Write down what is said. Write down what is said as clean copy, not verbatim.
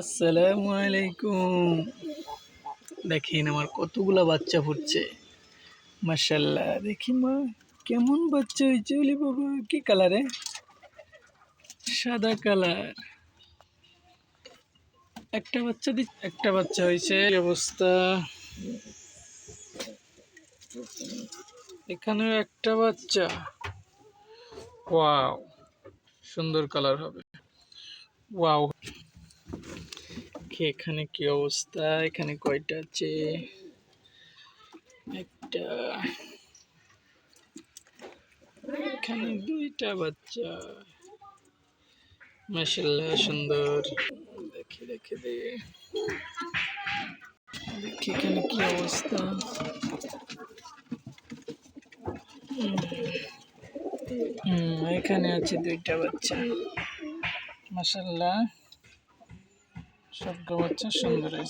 আসসালামু আলাইকুম। দেখেন আমার কতগুলা বাচ্চা ফুটছে, মাশাআল্লাহ। দেখি মা, কেমন বাচ্চা হয়েছে? ওলে বাবা, কি কালারে? সাদা কালার। একটা বাচ্চা হয়েছে। কি অবস্থা? এখানেও একটা বাচ্চা। ওয়াও, সুন্দর কালার হবে। ওয়াও, এখানে কি অবস্থা? এখানে কয়টা আছে? একটা, এখানে দুইটা বাচ্চা। মাশাআল্লাহ, সুন্দর। দেখি দেখি দেখি এখানে কি অবস্থা। এখানে আছে দুইটা বাচ্চা। মাশাআল্লাহ, সবগুলো বাচ্চা সুন্দর হয়েছে।